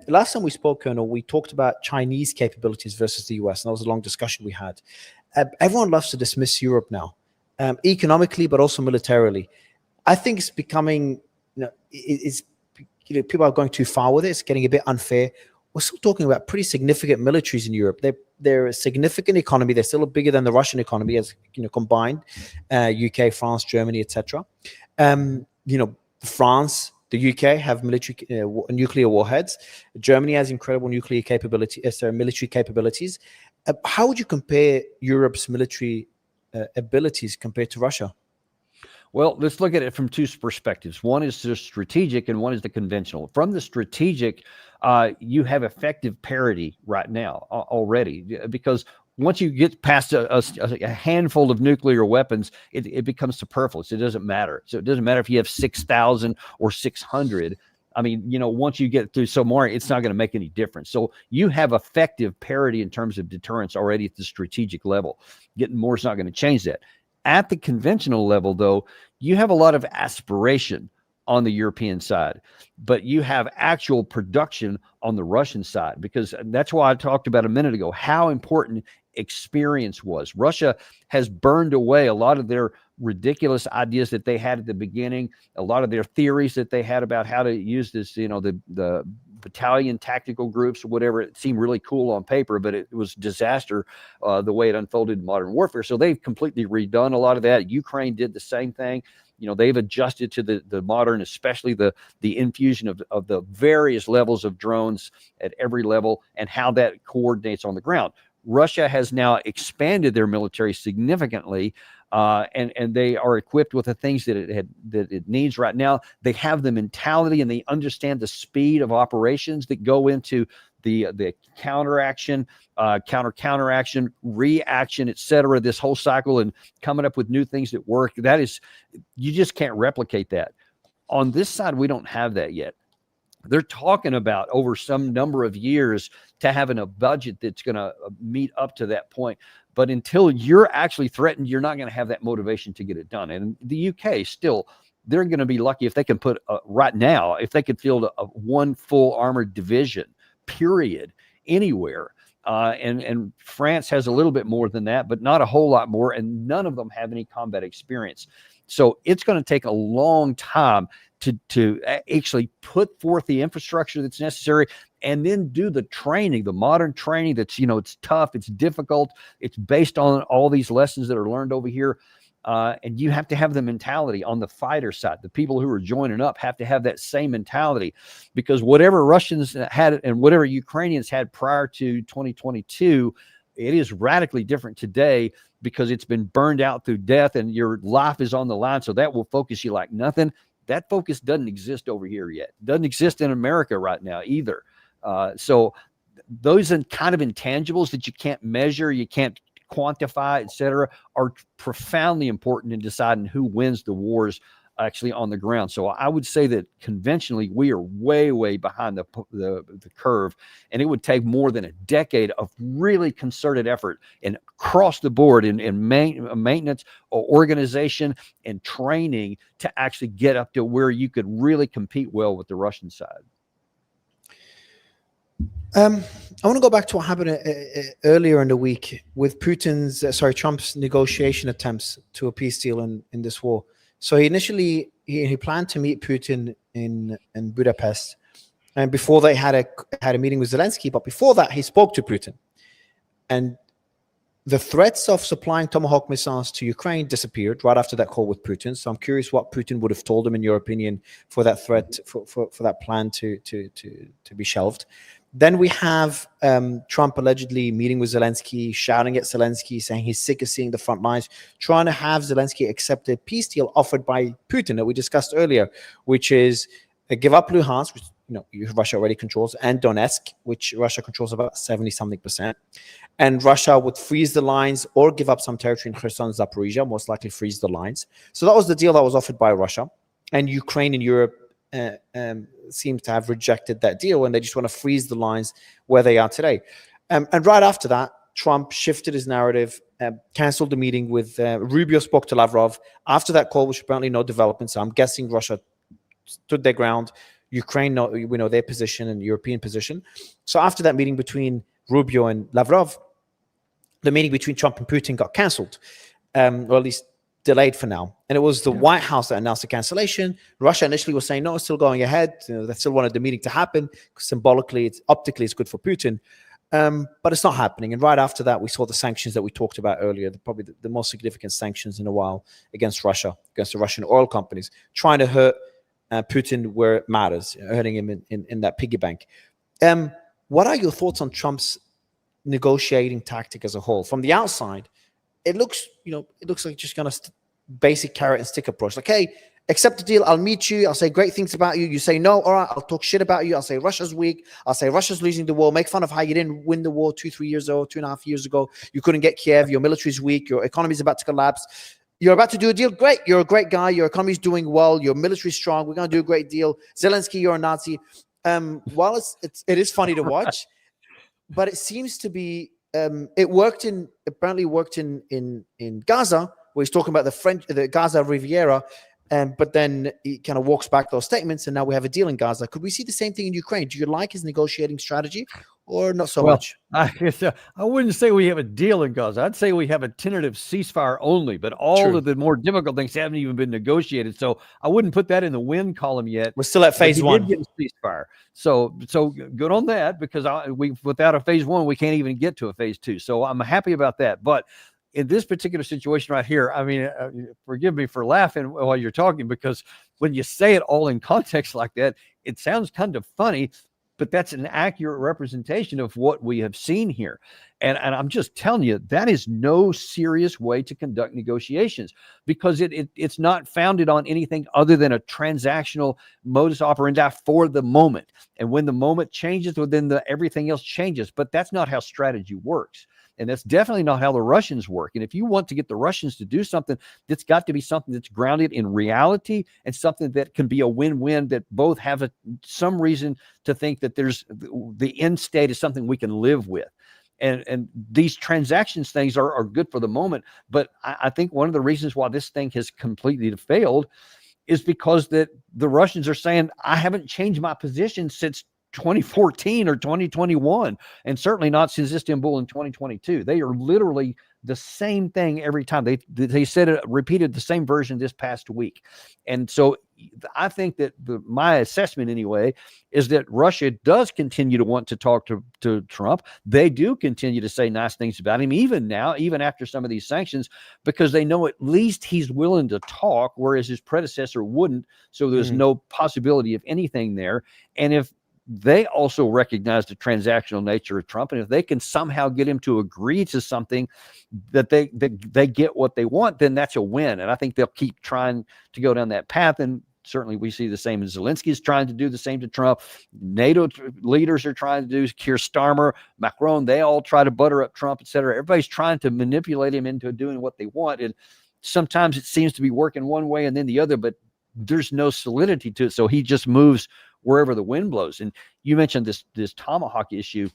Last time we spoke, Colonel, we talked about Chinese capabilities versus the US, and that was a long discussion we had. Everyone loves to dismiss Europe now, economically, but also militarily. I think it's becoming, people are going too far with it. It's getting a bit unfair. We're still talking about pretty significant militaries in Europe. They're a significant economy. They're still bigger than the Russian economy, as combined, UK, France, Germany, etc. France, the UK have nuclear warheads. Germany has incredible military capabilities. How would you compare Europe's military abilities compared to Russia? Well, let's look at it from two perspectives. One is the strategic and one is the conventional. From the strategic, you have effective parity right now already, because once you get past a handful of nuclear weapons, it becomes superfluous. It doesn't matter. So it doesn't matter if you have 6,000 or 600. I mean, once you get through some more, it's not going to make any difference. So you have effective parity in terms of deterrence already at the strategic level. Getting more is not going to change that. At the conventional level, though, you have a lot of aspiration on the European side, but you have actual production on the Russian side, because that's why I talked about a minute ago how important experience was. Russia has burned away a lot of their ridiculous ideas that they had at the beginning, a lot of their theories that they had about how to use this, the battalion tactical groups or whatever. It seemed really cool on paper, but it was disaster the way it unfolded in modern warfare. So they've completely redone a lot of that. Ukraine did the same thing. They've adjusted to the modern, especially the infusion of the various levels of drones at every level and how that coordinates on the ground. Russia has now expanded their military significantly, and they are equipped with the things that it needs right now. They have the mentality and they understand the speed of operations that go into the counteraction, counteraction, reaction, etc. This whole cycle, and coming up with new things that work. That is, you just can't replicate that. On this side, we don't have that yet. They're talking about over some number of years to having a budget that's going to meet up to that point. But until you're actually threatened, you're not going to have that motivation to get it done. And the UK still, they're going to be lucky if they can put right now, if they could field a one full armored division, period, anywhere. And France has a little bit more than that, but not a whole lot more. And none of them have any combat experience. So it's going to take a long time to actually put forth the infrastructure that's necessary, and then do the training, the modern training that's, it's tough, it's difficult, it's based on all these lessons that are learned over here. And you have to have the mentality on the fighter side. The people who are joining up have to have that same mentality, because whatever Russians had and whatever Ukrainians had prior to 2022, it is radically different today, because it's been burned out through death and your life is on the line. So that will focus you like nothing. That focus doesn't exist over here yet. Doesn't exist in America right now either. So those are kind of intangibles that you can't measure, you can't quantify, etc., are profoundly important in deciding who wins the wars actually on the ground. So I would say that conventionally we are way, way behind the curve, and it would take more than a decade of really concerted effort and across the board in maintenance or organization and training to actually get up to where you could really compete well with the Russian side. I want to go back to what happened earlier in the week with Trump's negotiation attempts to a peace deal in this war. So he initially he planned to meet Putin in Budapest, and before they had a meeting with Zelensky. But before that, he spoke to Putin, and the threats of supplying Tomahawk missiles to Ukraine disappeared right after that call with Putin. So I'm curious what Putin would have told him, in your opinion, for that threat, for that plan to be shelved. Then we have Trump allegedly meeting with Zelensky, shouting at Zelensky, saying he's sick of seeing the front lines, trying to have Zelensky accept a peace deal offered by Putin that we discussed earlier, which is give up Luhansk, which Russia already controls, and Donetsk, which Russia controls about 70-something%. And Russia would freeze the lines or give up some territory in Kherson and Zaporizhia, most likely freeze the lines. So that was the deal that was offered by Russia. And Ukraine and Europe seems to have rejected that deal, and they just want to freeze the lines where they are today. And right after that, Trump shifted his narrative, canceled the meeting with Rubio, spoke to Lavrov. After that call, which apparently no development, so I'm guessing Russia stood their ground. Ukraine, we know their position and European position. So after that meeting between Rubio and Lavrov, the meeting between Trump and Putin got canceled, or at least delayed for now. And it was the White House that announced the cancellation. Russia initially was saying, no, it's still going ahead. They still wanted the meeting to happen. Symbolically, optically, it's good for Putin. But it's not happening. And right after that, we saw the sanctions that we talked about earlier, probably the most significant sanctions in a while against Russia, against the Russian oil companies, trying to hurt Putin where it matters, hurting him in that piggy bank. What are your thoughts on Trump's negotiating tactic as a whole? From the outside, it looks like just kind of basic carrot and stick approach. Like, hey, accept the deal. I'll meet you. I'll say great things about you. You say no. All right. I'll talk shit about you. I'll say Russia's weak. I'll say Russia's losing the war. Make fun of how you didn't win the war 2-3 years ago, 2.5 years ago. You couldn't get Kiev. Your military's weak. Your economy's about to collapse. You're about to do a deal. Great. You're a great guy. Your economy's doing well. Your military's strong. We're going to do a great deal. Zelensky, you're a Nazi. While it is funny to watch, but it seems to be it apparently worked in Gaza, where he's talking about the Gaza Riviera, but then he kind of walks back those statements, and now we have a deal in Gaza. Could we see the same thing in Ukraine? Do you like his negotiating strategy, or not so much? I wouldn't say we have a deal in Gaza. I'd say we have a tentative ceasefire only, but all of the more difficult things haven't even been negotiated. So I wouldn't put that in the win column yet. We're still at phase one. Did get a ceasefire. So good on that, because without a phase one, we can't even get to a phase two. So I'm happy about that. But in this particular situation right here, I mean, forgive me for laughing while you're talking, because when you say it all in context like that, it sounds kind of funny, but that's an accurate representation of what we have seen here. And I'm just telling you, that is no serious way to conduct negotiations, because it's not founded on anything other than a transactional modus operandi for the moment. And when the moment changes, well, then everything else changes. But that's not how strategy works. And that's definitely not how the Russians work. And if you want to get the Russians to do something, that's got to be something that's grounded in reality and something that can be a win-win, that both have some reason to think that there's the end state is something we can live with. And these transactions things are good for the moment. But I think one of the reasons why this thing has completely failed is because that the Russians are saying, I haven't changed my position since 2014 or 2021, and certainly not since Istanbul in 2022. They are literally the same thing every time. They said it, repeated the same version this past week. And so I think that my assessment anyway is that Russia does continue to want to talk to Trump. They do continue to say nice things about him, even now, even after some of these sanctions, because they know at least he's willing to talk, whereas his predecessor wouldn't. So there's no possibility of anything there. And if they also recognize the transactional nature of Trump, and if they can somehow get him to agree to something that they get what they want, then that's a win. And I think they'll keep trying to go down that path. And certainly we see the same as Zelensky is trying to do the same to Trump. NATO leaders are trying to do, Keir Starmer, Macron, they all try to butter up Trump, et cetera. Everybody's trying to manipulate him into doing what they want. And sometimes it seems to be working one way and then the other, but there's no solidity to it. So he just moves wherever the wind blows. And you mentioned this Tomahawk issue.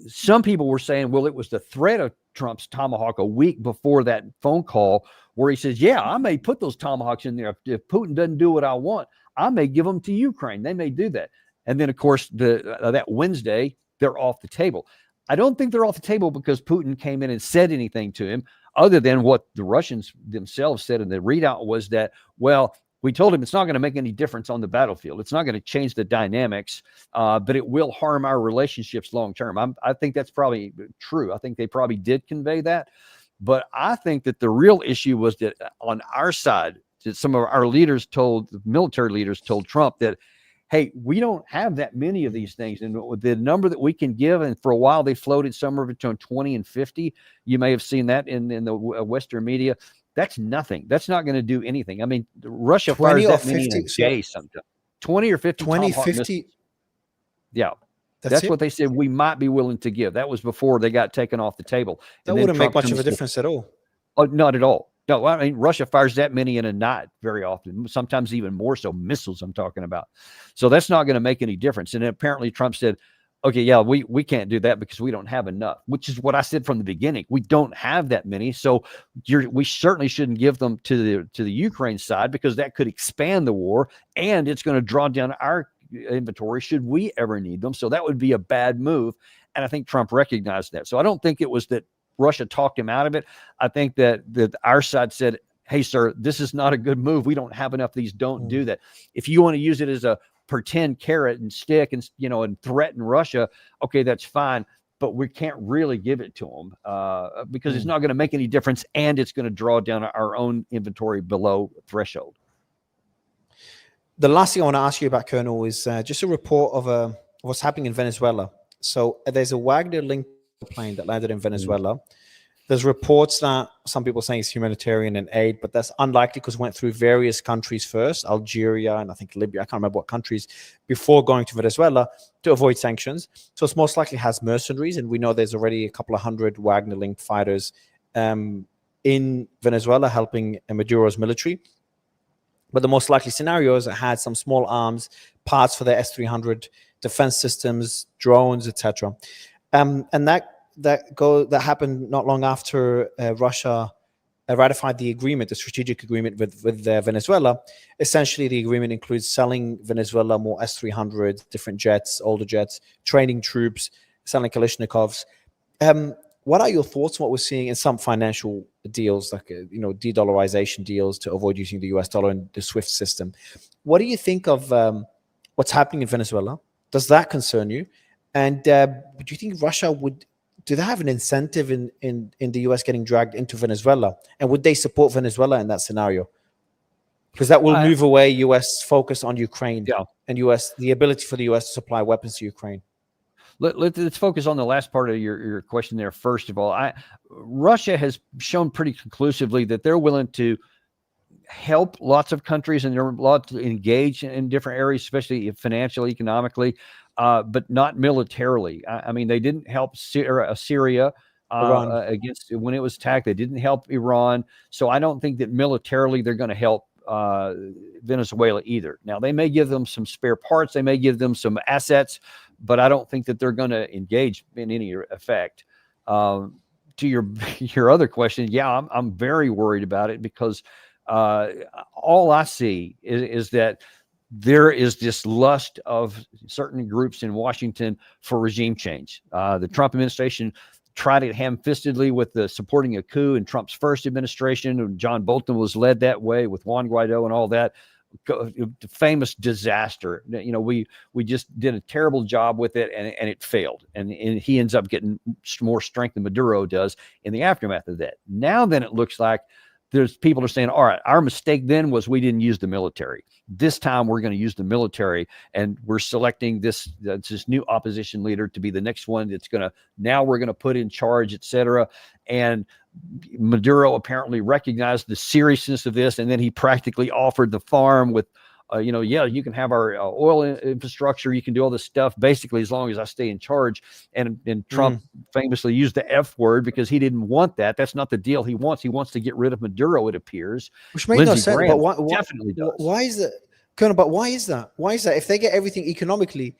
Some people were saying, well, it was the threat of Trump's Tomahawk a week before that phone call where he says, yeah, I may put those Tomahawks in there. If Putin doesn't do what I want, I may give them to Ukraine. They may do that. And then, of course, that Wednesday, they're off the table. I don't think they're off the table because Putin came in and said anything to him other than what the Russians themselves said in the readout was that, well, we told him it's not going to make any difference on the battlefield. It's not going to change the dynamics, but it will harm our relationships long term. I think that's probably true. I think they probably did convey that. But I think that the real issue was that on our side, that some of our leaders military leaders told Trump that, hey, we don't have that many of these things. And the number that we can give, and for a while they floated somewhere between 20 and 50. You may have seen that in the Western media. That's nothing. That's not going to do anything. I mean, Russia fires that many in a day sometimes. 20 or 50. 20, 50. Yeah. That's what they said we might be willing to give. That was before they got taken off the table. That wouldn't make much of a difference at all. Oh, not at all. No, I mean, Russia fires that many in a night very often, sometimes even more so, missiles I'm talking about. So that's not going to make any difference. And apparently Trump said, okay, yeah, we can't do that because we don't have enough, which is what I said from the beginning. We don't have that many. So we certainly shouldn't give them to the Ukraine side because that could expand the war and it's going to draw down our inventory should we ever need them. So that would be a bad move. And I think Trump recognized that. So I don't think it was that Russia talked him out of it. I think that our side said, hey, sir, this is not a good move. We don't have enough of these. Don't do that. If you want to use it as a pretend carrot and stick and, and threaten Russia, okay, that's fine. But we can't really give it to them because it's not going to make any difference. And it's going to draw down our own inventory below threshold. The last thing I want to ask you about, Colonel, is just a report of what's happening in Venezuela. So there's a Wagner linked plane that landed in Venezuela. There's reports that some people saying it's humanitarian and aid, but that's unlikely because it went through various countries first, Algeria and I think Libya, I can't remember what countries, before going to Venezuela to avoid sanctions. So it's most likely has mercenaries, and we know there's already a couple of hundred Wagner-linked fighters in Venezuela helping Maduro's military. But the most likely scenario is it had some small arms, parts for their S-300 defense systems, drones, etc. And that happened not long after Russia ratified the agreement, the strategic agreement with Venezuela. Essentially, the agreement includes selling Venezuela more S-300, different jets, older jets, training troops, selling Kalashnikovs. What are your thoughts on what we're seeing in some financial deals, like de-dollarization deals to avoid using the US dollar and the SWIFT system? What do you think of what's happening in Venezuela? Does that concern you? And do you think Russia do they have an incentive in the US getting dragged into Venezuela? And would they support Venezuela in that scenario? Because that will move away US focus on Ukraine and the ability for the US to supply weapons to Ukraine. Let's focus on the last part of your question there. First of all, Russia has shown pretty conclusively that they're willing to help lots of countries and they're allowed to engage in different areas, especially financially, economically. but not militarily. I mean, they didn't help Syria against when it was attacked. They didn't help Iran. So I don't think that militarily they're going to help Venezuela either. Now, they may give them some spare parts. They may give them some assets, but I don't think that they're going to engage in any effect. To your other question, yeah, I'm very worried about it because all I see is that there is this lust of certain groups in Washington for regime change. The Trump administration tried it ham-fistedly with the supporting a coup in Trump's first administration. And John Bolton was led that way with Juan Guaido and all that. Famous disaster. You know, we just did a terrible job with it, and it failed. And he ends up getting more strength than Maduro does in the aftermath of that. Now then it looks like there's people are saying, all right, our mistake then was we didn't use the military. This time we're going to use the military, and we're selecting this new opposition leader to be the next one that's going to, now we're going to put in charge, et cetera. And Maduro apparently recognized the seriousness of this, and then he practically offered the farm with, yeah, you can have our oil infrastructure, you can do all this stuff, basically, as long as I stay in charge. And Trump famously used the F word because he didn't want that. That's not the deal he wants. He wants to get rid of Maduro, it appears. Which made no sense. But why, definitely does. Why is that? Colonel, but why is that? Why is that? If they get everything economically,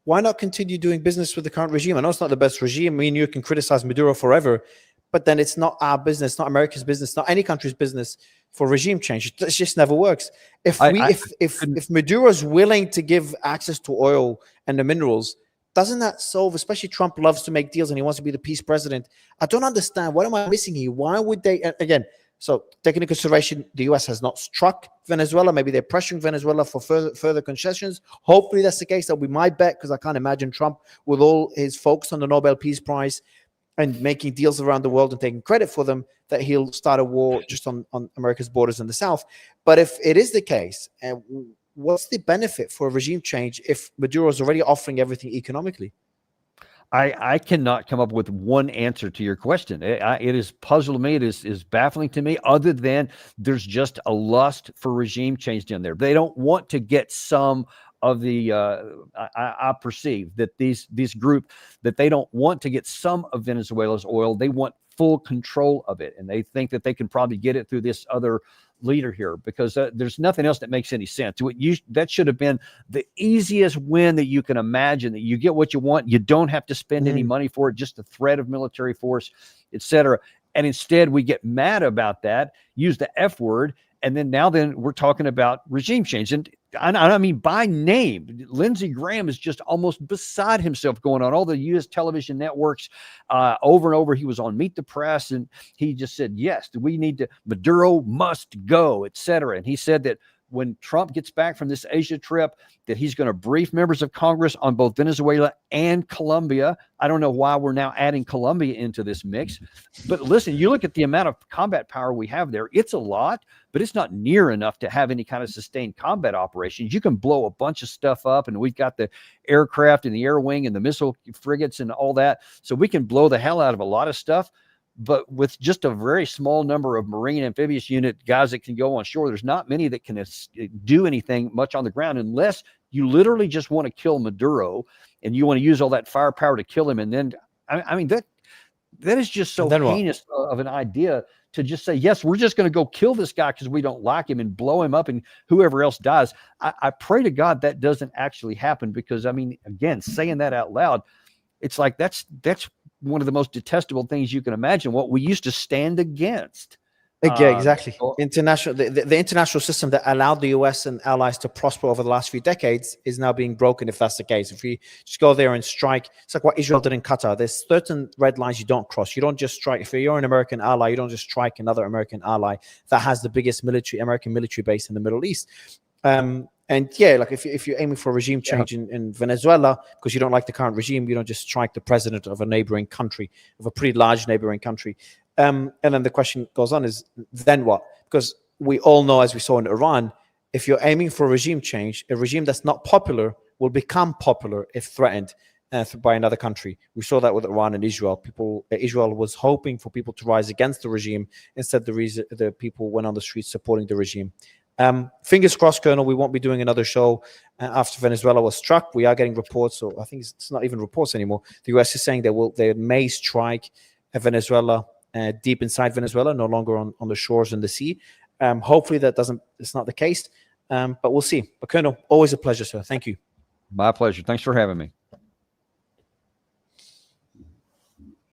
why not continue doing business with the current regime? I know it's not the best regime. Me and you can criticize Maduro forever, but then it's not our business, not America's business, not any country's business for regime change. It just never works. If Maduro's willing to give access to oil and the minerals, doesn't that solve, especially Trump loves to make deals and he wants to be the peace president. I don't understand. What am I missing here? Why would they, again, so taking into consideration, the U.S. has not struck Venezuela. Maybe they're pressuring Venezuela for further concessions. Hopefully that's the case. That'll be my bet, because I can't imagine Trump, with all his focus on the Nobel Peace Prize and making deals around the world and taking credit for them, that he'll start a war just on America's borders in the South. But if it is the case, what's the benefit for a regime change if Maduro is already offering everything economically? I cannot come up with one answer to your question. It is puzzling me. It is baffling to me, other than there's just a lust for regime change down there. They don't want to get some of the, I perceive that these group, that they don't want to get some of Venezuela's oil. They want full control of it. And they think that they can probably get it through this other leader here, because there's nothing else that makes any sense. That should have been the easiest win that you can imagine, that you get what you want. You don't have to spend any money for it, just the threat of military force, etc. And instead we get mad about that, use the F word, and then we're talking about regime change. And I mean, by name, Lindsey Graham is just almost beside himself, going on all the U.S. television networks over and over. He was on Meet the Press, and he just said, yes, we need to, Maduro must go, etc. And he said that when Trump gets back from this Asia trip, that he's going to brief members of Congress on both Venezuela and Colombia. I don't know why we're now adding Colombia into this mix. But listen, you look at the amount of combat power we have there, it's a lot, but it's not near enough to have any kind of sustained combat operations. You can blow a bunch of stuff up, and we've got the aircraft and the air wing and the missile frigates and all that. So we can blow the hell out of a lot of stuff. But with just a very small number of Marine amphibious unit guys that can go on shore, there's not many that can do anything much on the ground, unless you literally just want to kill Maduro and you want to use all that firepower to kill him. And then, I mean, that is just so heinous of an idea, to just say, yes, we're just going to go kill this guy because we don't like him and blow him up, and whoever else dies. I pray to God that doesn't actually happen, because, I mean, again, saying that out loud, it's like that's one of the most detestable things you can imagine, what we used to stand against. Yeah, exactly. The international system that allowed the US and allies to prosper over the last few decades is now being broken, if that's the case. If we just go there and strike, it's like what Israel did in Qatar. There's certain red lines you don't cross. You don't just strike. If you're an American ally, you don't just strike another American ally that has the biggest American military base in the Middle East. And yeah, like if you're aiming for a regime change in Venezuela because you don't like the current regime, you don't just strike the president of a neighboring country, of a pretty large neighboring country. And then the question goes on is, then what? Because we all know, as we saw in Iran, if you're aiming for a regime change, a regime that's not popular will become popular if threatened by another country. We saw that with Iran and Israel. Israel was hoping for people to rise against the regime. Instead, the people went on the streets supporting the regime. Fingers crossed, Colonel, we won't be doing another show after Venezuela was struck. We are getting reports, so I think it's not even reports anymore. The US is saying they may strike Venezuela deep inside Venezuela, no longer on the shores and the sea. Hopefully it's not the case, but we'll see. But Colonel, always a pleasure, sir. Thank you. My pleasure. Thanks for having me.